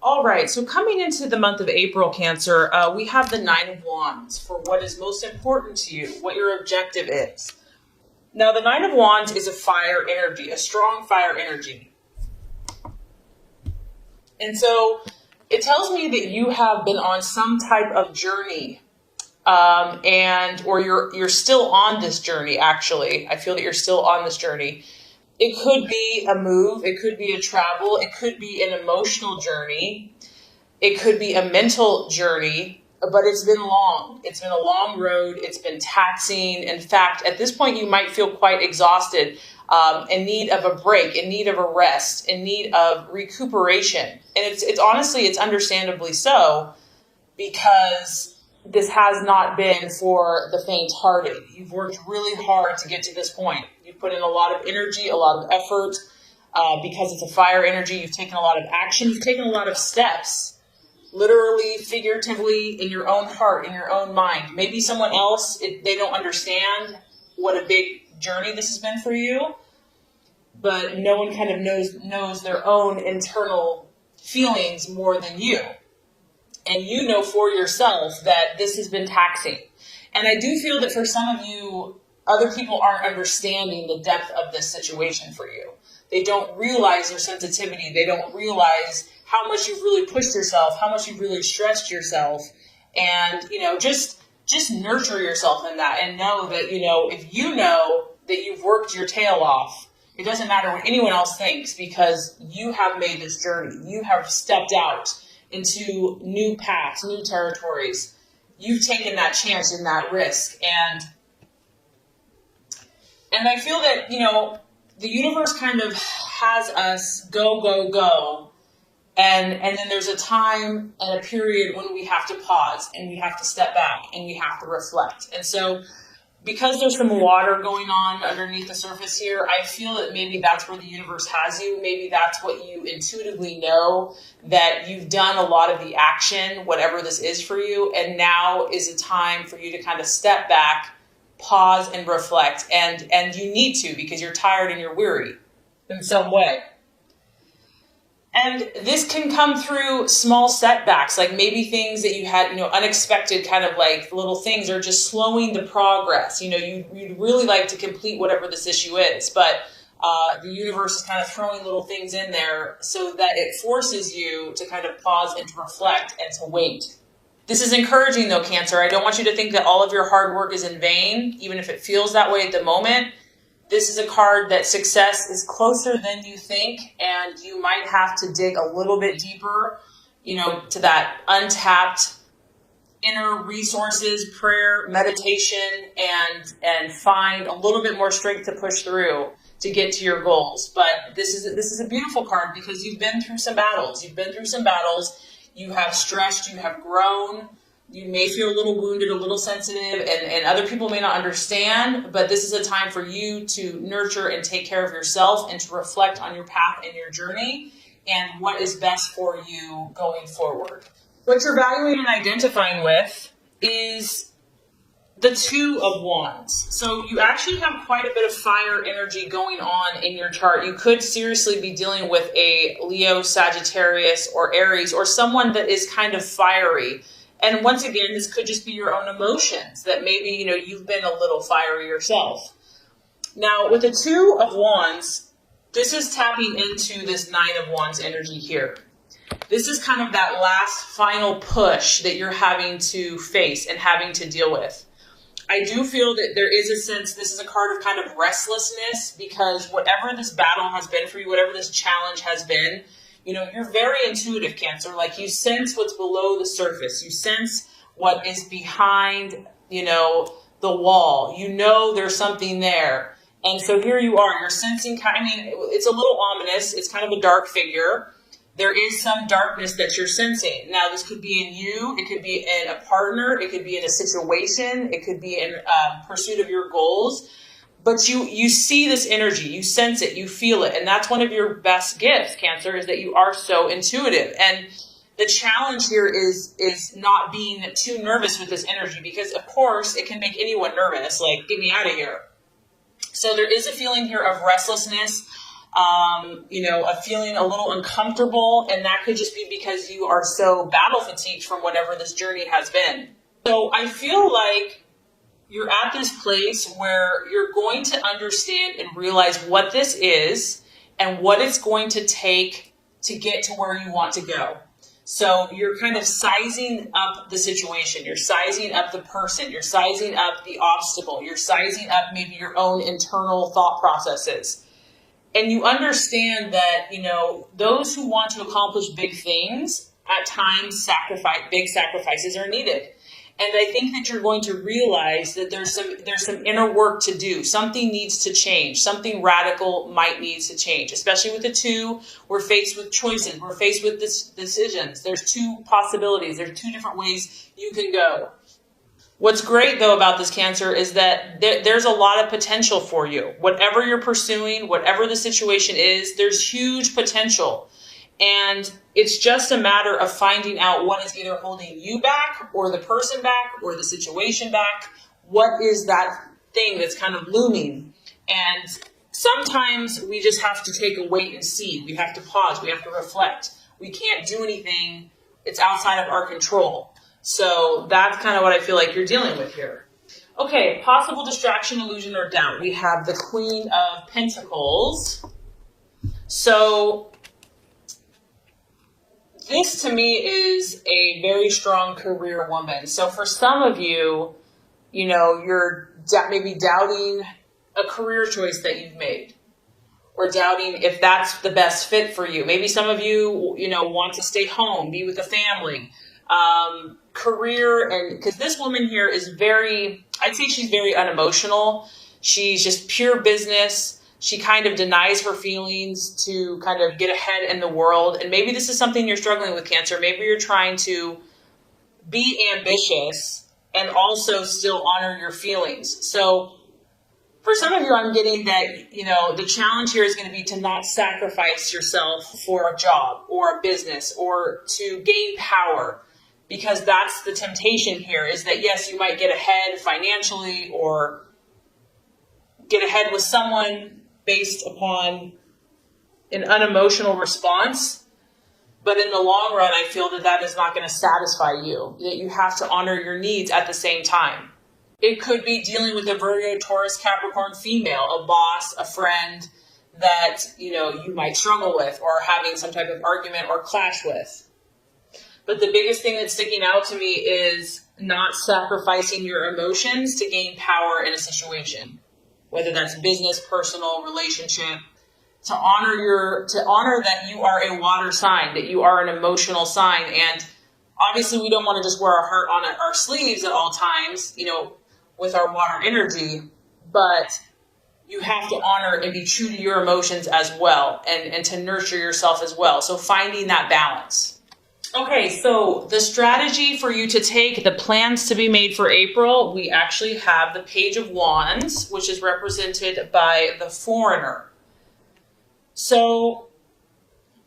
All right, so coming into the month of April, Cancer, we have the Nine of Wands for what is most important to you, what your objective is. Now, the Nine of Wands is a fire energy, a strong fire energy. And so it tells me that you have been on some type of journey, or you're still on this journey, actually. I feel that you're still on this journey. It could be a move, it could be a travel, it could be an emotional journey, it could be a mental journey, but it's been long. It's been a long road, it's been taxing. In fact, at this point, you might feel quite exhausted, in need of a break, in need of a rest, in need of recuperation. And it's honestly, it's understandably so, because this has not been for the faint-hearted. You've worked really hard to get to this point. You've put in a lot of energy, a lot of effort, because it's a fire energy. You've taken a lot of action. You've taken a lot of steps, literally, figuratively, in your own heart, in your own mind. Maybe someone else, they don't understand what a big journey this has been for you, but no one kind of knows their own internal feelings more than you. And you know for yourself that this has been taxing. And I do feel that for some of you, other people aren't understanding the depth of this situation for you. They don't realize your sensitivity. They don't realize how much you've really pushed yourself, how much you've really stretched yourself. And, just nurture yourself in that and know that, if you know that you've worked your tail off, it doesn't matter what anyone else thinks, because you have made this journey. You have stepped out into new paths, new territories. You've taken that chance and that risk. And I feel that, the universe kind of has us go, go, go. And then there's a time and a period when we have to pause and we have to step back and we have to reflect. And so because there's some water going on underneath the surface here, I feel that maybe that's where the universe has you. Maybe that's what you intuitively know, that you've done a lot of the action, whatever this is for you. And now is a time for you to kind of step back, pause and reflect. And you need to, because you're tired and you're weary in some way. And this can come through small setbacks, like maybe things that you had, unexpected kind of like little things are just slowing the progress. You'd really like to complete whatever this issue is, but the universe is kind of throwing little things in there so that it forces you to kind of pause and to reflect and to wait. This is encouraging though, Cancer. I don't want you to think that all of your hard work is in vain, even if it feels that way at the moment. This is a card that success is closer than you think, and you might have to dig a little bit deeper, to that untapped inner resources, prayer, meditation, and find a little bit more strength to push through to get to your goals. But this is a beautiful card because you've been through some battles. You have stretched, you have grown. You may feel a little wounded, a little sensitive, and other people may not understand, but this is a time for you to nurture and take care of yourself and to reflect on your path and your journey and what is best for you going forward. What you're valuing and identifying with is the Two of Wands. So you actually have quite a bit of fire energy going on in your chart. You could seriously be dealing with a Leo, Sagittarius, or Aries, or someone that is kind of fiery. And once again, this could just be your own emotions that maybe, you've been a little fiery yourself. Now, with the Two of Wands, this is tapping into this Nine of Wands energy here. This is kind of that last final push that you're having to face and having to deal with. I do feel that there is a sense, this is a card of kind of restlessness, because whatever this battle has been for you, whatever this challenge has been, you're very intuitive, Cancer. Like, you sense what's below the surface. You sense what is behind, the wall. There's something there. And so here you are. You're sensing, it's a little ominous. It's kind of a dark figure. There is some darkness that you're sensing. Now, this could be in you. It could be in a partner. It could be in a situation. It could be in pursuit of your goals. But you see this energy, you sense it, you feel it. And that's one of your best gifts, Cancer, is that you are so intuitive. And the challenge here is not being too nervous with this energy, because, of course, it can make anyone nervous, like, get me out of here. So there is a feeling here of restlessness. a feeling a little uncomfortable, and that could just be because you are so battle fatigued from whatever this journey has been. So I feel like you're at this place where you're going to understand and realize what this is and what it's going to take to get to where you want to go. So you're kind of sizing up the situation. You're sizing up the person. You're sizing up the obstacle. You're sizing up maybe your own internal thought processes. And you understand that, those who want to accomplish big things, at times big sacrifices are needed. And I think that you're going to realize that there's some inner work to do. Something needs to change. Something radical might need to change. Especially with the two, we're faced with choices. We're faced with decisions. There's two possibilities. There's two different ways you can go. What's great, though, about this Cancer is that there's a lot of potential for you. Whatever you're pursuing, whatever the situation is, there's huge potential. And it's just a matter of finding out what is either holding you back or the person back or the situation back. What is that thing that's kind of looming? And sometimes we just have to take a wait and see. We have to pause. We have to reflect. We can't do anything. It's outside of our control. So that's kind of what I feel like you're dealing with here. Okay, possible distraction, illusion, or doubt. We have the Queen of Pentacles. So this to me is a very strong career woman. So for some of you, you're maybe doubting a career choice that you've made, or doubting if that's the best fit for you. Maybe some of you, want to stay home, be with the family. Career, and because this woman here is I'd say she's very unemotional. She's just pure business. She kind of denies her feelings to kind of get ahead in the world. And maybe this is something you're struggling with, Cancer. Maybe you're trying to be ambitious and also still honor your feelings. So for some of you, I'm getting that, the challenge here is going to be to not sacrifice yourself for a job or a business or to gain power. Because that's the temptation here, is that, yes, you might get ahead financially or get ahead with someone based upon an unemotional response. But in the long run, I feel that is not going to satisfy you, that you have to honor your needs at the same time. It could be dealing with a Virgo, Taurus, Capricorn female, a boss, a friend that, you might struggle with or having some type of argument or clash with. But the biggest thing that's sticking out to me is not sacrificing your emotions to gain power in a situation, whether that's business, personal, relationship, to honor that you are a water sign, that you are an emotional sign. And obviously we don't want to just wear our heart on our sleeves at all times, with our water energy, but you have to honor and be true to your emotions as well, and to nurture yourself as well. So finding that balance. Okay, so the strategy for you to take, the plans to be made for April, we actually have the Page of Wands, which is represented by the Foreigner. So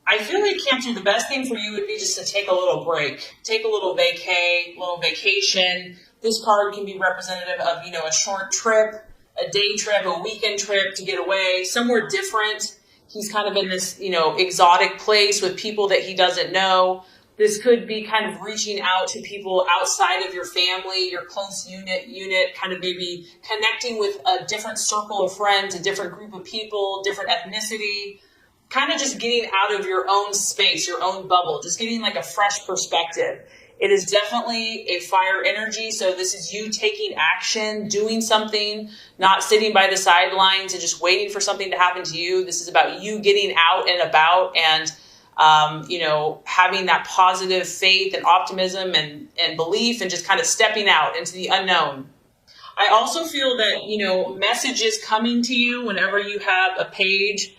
I feel like, Cancer, the best thing for you would be just to take a little break, take a little vacation. This card can be representative of, a short trip, a day trip, a weekend trip to get away, somewhere different. He's kind of in this, exotic place with people that he doesn't know. This could be kind of reaching out to people outside of your family, your close unit, kind of maybe connecting with a different circle of friends, a different group of people, different ethnicity, kind of just getting out of your own space, your own bubble, just getting like a fresh perspective. It is definitely a fire energy. So this is you taking action, doing something, not sitting by the sidelines and just waiting for something to happen to you. This is about you getting out and about and having that positive faith and optimism and belief and just kind of stepping out into the unknown. I also feel that, messages coming to you whenever you have a page,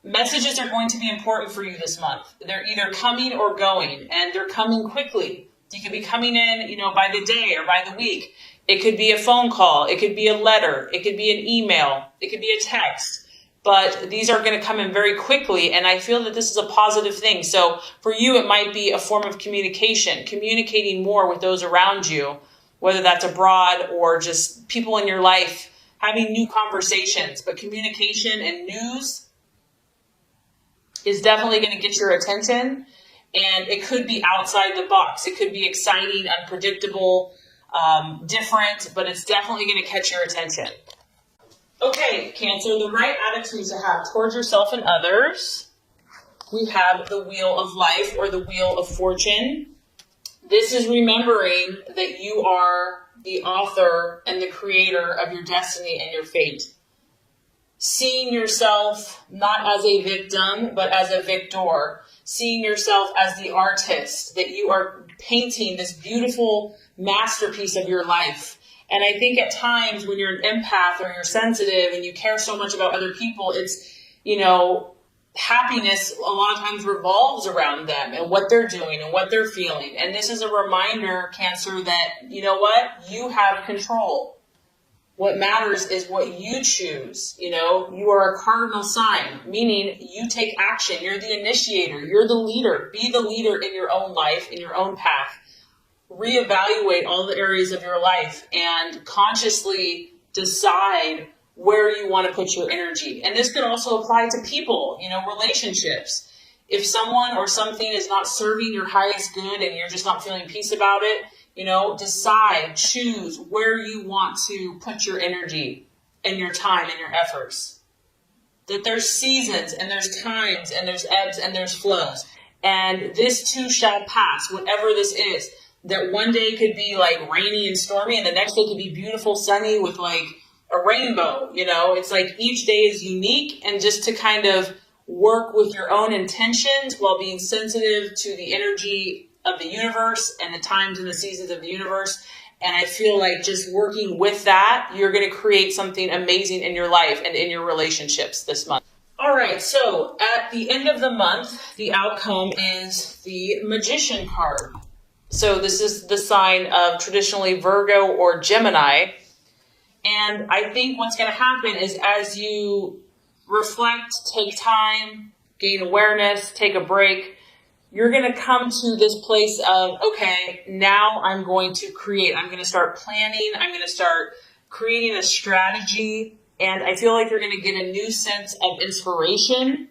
messages are going to be important for you this month. They're either coming or going, and they're coming quickly. You could be coming in, by the day or by the week. It could be a phone call. It could be a letter. It could be an email. It could be a text. But these are going to come in very quickly, and I feel that this is a positive thing. So for you, it might be a form of communicating more with those around you, whether that's abroad or just people in your life, having new conversations. But communication and news is definitely going to get your attention. And it could be outside the box. It could be exciting, unpredictable, different, but it's definitely going to catch your attention. Okay, Cancer, the right attitude to have towards yourself and others. We have the Wheel of Life or the Wheel of Fortune. This is remembering that you are the author and the creator of your destiny and your fate. Seeing yourself not as a victim, but as a victor. Seeing yourself as the artist, that you are painting this beautiful masterpiece of your life. And I think at times when you're an empath or you're sensitive and you care so much about other people, it's, happiness a lot of times revolves around them and what they're doing and what they're feeling. And this is a reminder, Cancer, that, you know what? You have control. What matters is what you choose. You are a cardinal sign, meaning you take action. You're the initiator. You're the leader. Be the leader in your own life, in your own path. Reevaluate all the areas of your life and consciously decide where you want to put your energy. And this could also apply to people, relationships. If someone or something is not serving your highest good and you're just not feeling peace about it, decide, choose where you want to put your energy and your time and your efforts. That there's seasons and there's times and there's ebbs and there's flows. And this too shall pass, whatever this is. That one day could be like rainy and stormy and the next day could be beautiful, sunny with like a rainbow. It's like each day is unique, and just to kind of work with your own intentions while being sensitive to the energy of the universe and the times and the seasons of the universe. And I feel like just working with that, you're going to create something amazing in your life and in your relationships this month. All right, so at the end of the month, the outcome is the Magician card. So this is the sign of traditionally Virgo or Gemini. And I think what's going to happen is as you reflect, take time, gain awareness, take a break, you're going to come to this place of, okay, now I'm going to create. I'm going to start planning. I'm going to start creating a strategy. And I feel like you're going to get a new sense of inspiration.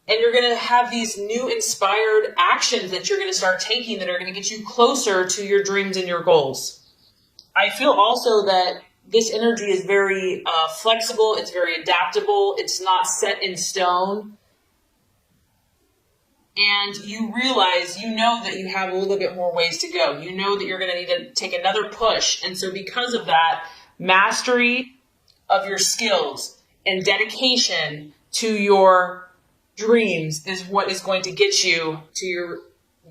And you're going to have these new inspired actions that you're going to start taking that are going to get you closer to your dreams and your goals. I feel also that this energy is very flexible. It's very adaptable. It's not set in stone. And you realize, that you have a little bit more ways to go. You know that you're going to need to take another push. And so because of that, mastery of your skills and dedication to your dreams is what is going to get you to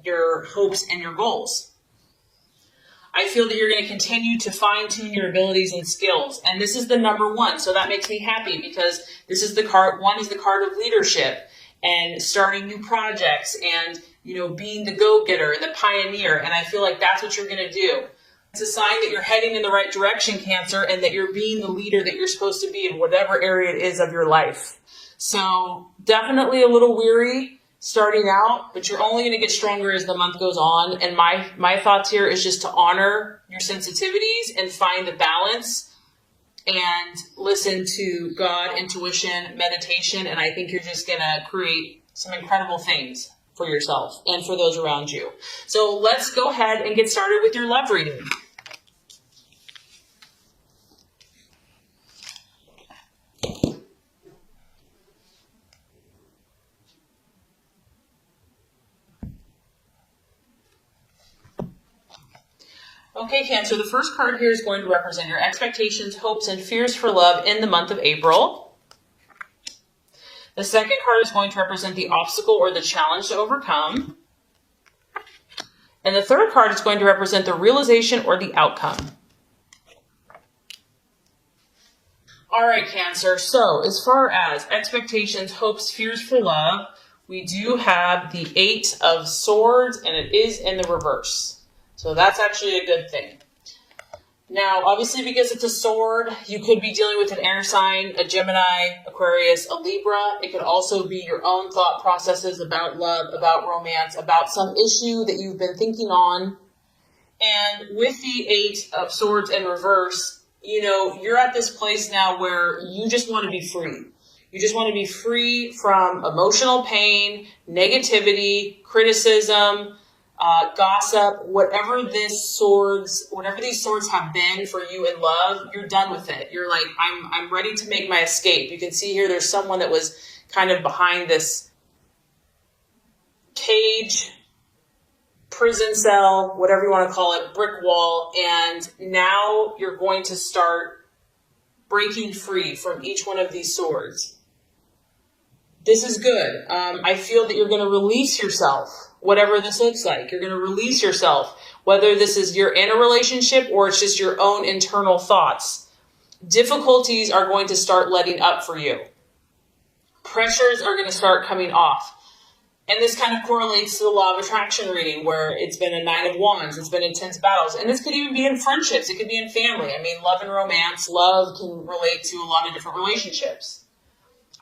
your hopes and your goals. I feel that you're going to continue to fine-tune your abilities and skills. And this is the number one. So that makes me happy because this is the card. One is the card of leadership and starting new projects and, being the go-getter, the pioneer. And I feel like that's what you're going to do. It's a sign that you're heading in the right direction, Cancer, and that you're being the leader that you're supposed to be in whatever area it is of your life. So definitely a little weary starting out, but you're only going to get stronger as the month goes on. And my thoughts here is just to honor your sensitivities and find the balance and listen to God, intuition, meditation. And I think you're just going to create some incredible things for yourself and for those around you. So let's go ahead and get started with your love reading. Okay, Cancer, the first card here is going to represent your expectations, hopes, and fears for love in the month of April. The second card is going to represent the obstacle or the challenge to overcome. And the third card is going to represent the realization or the outcome. All right, Cancer. So as far as expectations, hopes, fears for love, we do have the 8 of Swords, and it is in the reverse. So that's actually a good thing. Now, obviously, because it's a sword, you could be dealing with an air sign, a Gemini, Aquarius, a Libra. It could also be your own thought processes about love, about romance, about some issue that you've been thinking on. And with the 8 of Swords in reverse, you're at this place now where you just want to be free. You just want to be free from emotional pain, negativity, criticism, gossip, whatever these swords have been for you in love. You're done with it. You're like, I'm ready to make my escape. You can see here there's someone that was kind of behind this cage, prison cell, whatever you want to call it, brick wall, and now you're going to start breaking free from each one of these swords. This is good. I feel that you're going to release yourself, whatever this looks like. You're going to release yourself, whether this is you're in a relationship or it's just your own internal thoughts. Difficulties are going to start letting up for you. Pressures are going to start coming off. And this kind of correlates to the law of attraction reading, where it's been a 9 of Wands, it's been intense battles. And this could even be in friendships, it could be in family. I mean, love and romance, love can relate to a lot of different relationships.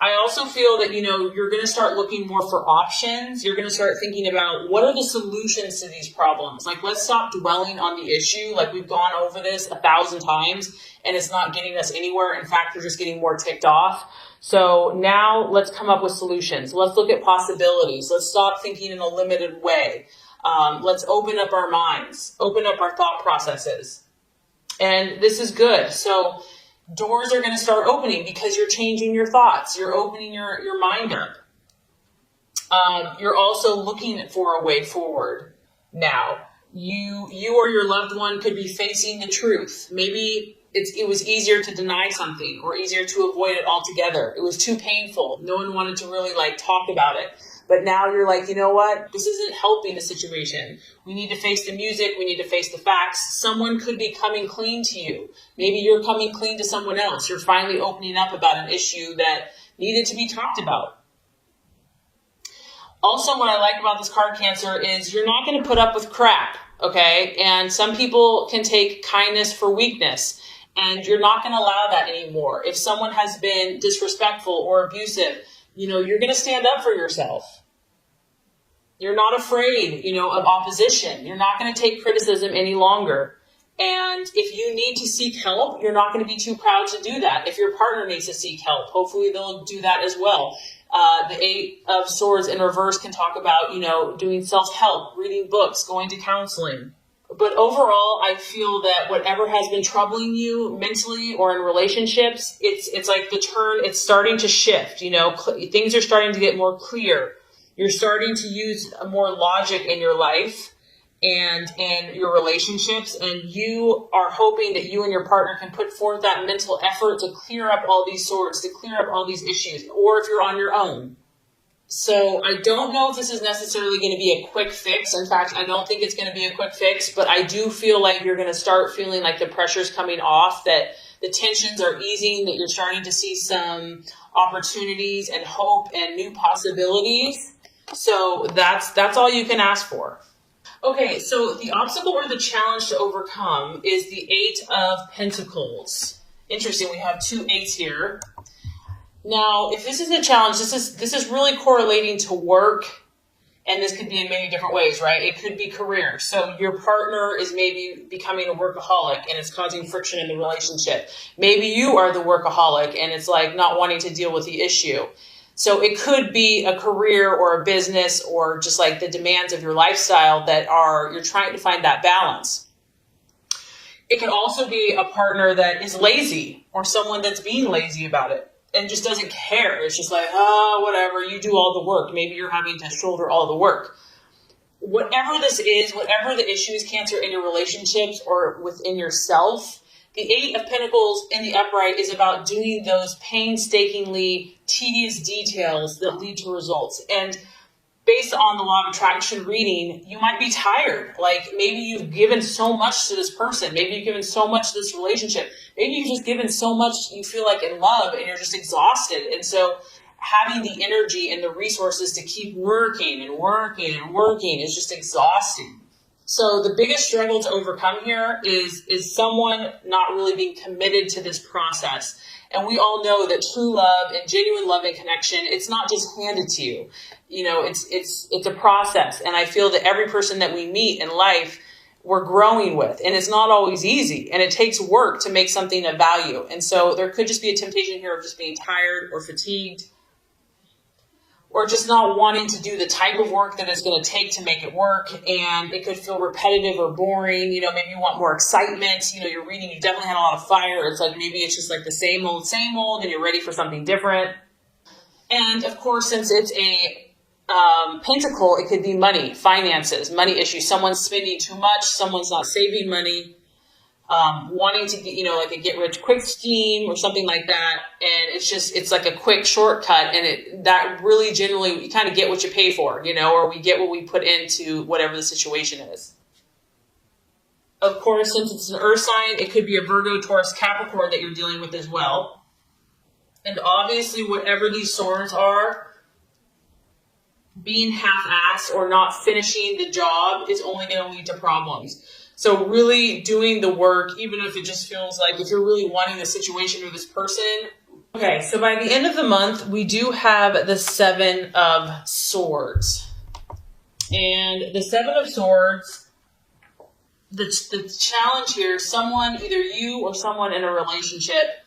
I also feel that, you're going to start looking more for options. You're going to start thinking about what are the solutions to these problems. Like, let's stop dwelling on the issue. Like, we've gone over this 1,000 times and it's not getting us anywhere. In fact, we're just getting more ticked off. So now let's come up with solutions. Let's look at possibilities. Let's stop thinking in a limited way. Let's open up our minds, open up our thought processes. And this is good. So doors are going to start opening because you're changing your thoughts. You're opening your mind up. You're also looking for a way forward now. You or your loved one could be facing the truth. Maybe it was easier to deny something or easier to avoid it altogether. It was too painful. No one wanted to really talk about it. But now you're like, you know what? This isn't helping the situation. We need to face the music. We need to face the facts. Someone could be coming clean to you. Maybe you're coming clean to someone else. You're finally opening up about an issue that needed to be talked about. Also, what I like about this card, Cancer, is you're not going to put up with crap, okay? And some people can take kindness for weakness. And you're not going to allow that anymore. If someone has been disrespectful or abusive, you're going to stand up for yourself. You're not afraid, of opposition. You're not going to take criticism any longer. And if you need to seek help, you're not going to be too proud to do that. If your partner needs to seek help, hopefully they'll do that as well. The 8 of Swords in reverse can talk about, doing self-help, reading books, going to counseling. But overall, I feel that whatever has been troubling you mentally or in relationships, it's like the turn, it's starting to shift, things are starting to get more clear. You're starting to use more logic in your life and in your relationships, and you are hoping that you and your partner can put forth that mental effort to clear up all these swords, to clear up all these issues, or if you're on your own. So I don't know if this is necessarily going to be a quick fix. In fact, I don't think it's going to be a quick fix, but I do feel like you're going to start feeling like the pressure's coming off, that the tensions are easing, that you're starting to see some opportunities and hope and new possibilities. So that's all you can ask for. Okay, so the obstacle or the challenge to overcome is the 8 of Pentacles. Interesting, we have 2 8s here. Now, if this is a challenge, this is really correlating to work, and this could be in many different ways, right? It could be career. So your partner is maybe becoming a workaholic and it's causing friction in the relationship. Maybe you are the workaholic and it's like not wanting to deal with the issue. So it could be a career or a business or just like the demands of your lifestyle that you're trying to find that balance. It could also be a partner that is lazy or someone that's being lazy about it and just doesn't care. It's just like, whatever, you do all the work. Maybe you're having to shoulder all the work. Whatever this is, whatever the issue is, Cancer, in your relationships or within yourself, the 8 of Pentacles in the upright is about doing those painstakingly tedious details that lead to results. And based on the law of attraction reading, you might be tired. Like maybe you've given so much to this person. Maybe you've given so much to this relationship. Maybe you've just given so much you feel like in love and you're just exhausted. And so having the energy and the resources to keep working and working and working is just exhausting. So the biggest struggle to overcome here is someone not really being committed to this process. And we all know that true love and genuine love and connection, it's not just handed to you. It's a process. And I feel that every person that we meet in life, we're growing with. And it's not always easy, and it takes work to make something of value. And so there could just be a temptation here of just being tired or fatigued, or just not wanting to do the type of work that it's going to take to make it work. And it could feel repetitive or boring. Maybe you want more excitement. You're reading, you've definitely had a lot of fire. It's like maybe it's just like the same old, and you're ready for something different. And of course, since it's a pentacle, it could be money, finances, money issues. Someone's spending too much. Someone's not saving money. Wanting to get, like a get rich quick scheme or something like that. And it's like a quick shortcut. And that really generally, you kind of get what you pay for, or we get what we put into whatever the situation is. Of course, since it's an earth sign, it could be a Virgo, Taurus, Capricorn that you're dealing with as well. And obviously, whatever these swords are, being half-assed or not finishing the job is only going to lead to problems. So really doing the work, even if it just feels like if you're really wanting the situation or this person. Okay, so by the end of the month, we do have the 7 of Swords. And the 7 of Swords, the challenge here, someone, either you or someone in a relationship,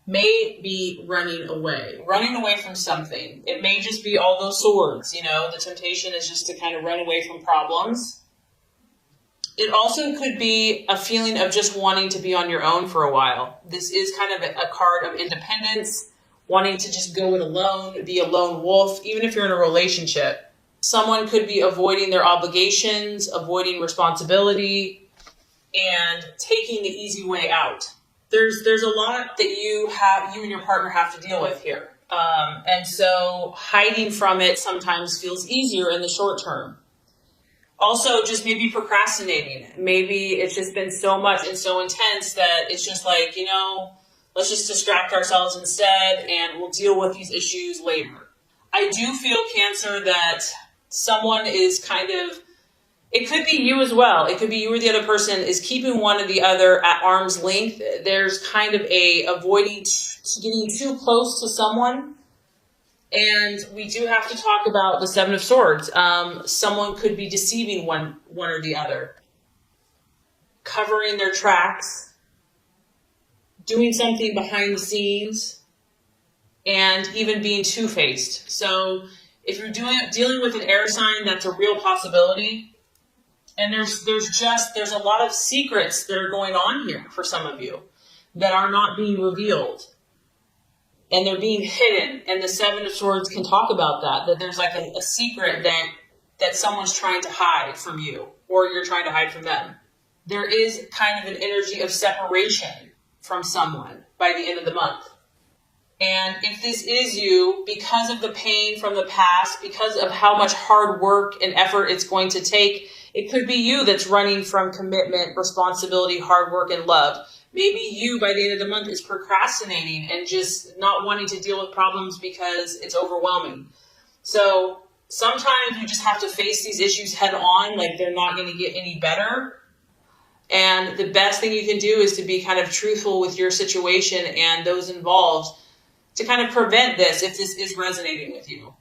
may be running away from something. It may just be all those swords, the temptation is just to kind of run away from problems. It also could be a feeling of just wanting to be on your own for a while. This is kind of a card of independence, wanting to just go it alone, be a lone wolf, even if you're in a relationship. Someone could be avoiding their obligations, avoiding responsibility, and taking the easy way out. There's a lot that you and your partner have to deal with here. And so hiding from it sometimes feels easier in the short term. Also, just maybe procrastinating. Maybe it's just been so much and so intense that it's just like, let's just distract ourselves instead and we'll deal with these issues later. I do feel, Cancer, that someone is it could be you as well. It could be you or the other person is keeping one or the other at arm's length. There's kind of a avoiding getting too close to someone. And we do have to talk about the 7 of Swords. Someone could be deceiving one or the other, covering their tracks, doing something behind the scenes, and even being two-faced. So if you're dealing with an air sign, that's a real possibility. And there's a lot of secrets that are going on here for some of you that are not being revealed. And they're being hidden, and the 7 of Swords can talk about that there's like a secret that someone's trying to hide from you, or you're trying to hide from them. There is kind of an energy of separation from someone by the end of the month. And if this is you, because of the pain from the past, because of how much hard work and effort it's going to take, it could be you that's running from commitment, responsibility, hard work, and love. Maybe you, by the end of the month, is procrastinating and just not wanting to deal with problems because it's overwhelming. So sometimes you just have to face these issues head on, like they're not going to get any better. And the best thing you can do is to be kind of truthful with your situation and those involved to kind of prevent this if this is resonating with you.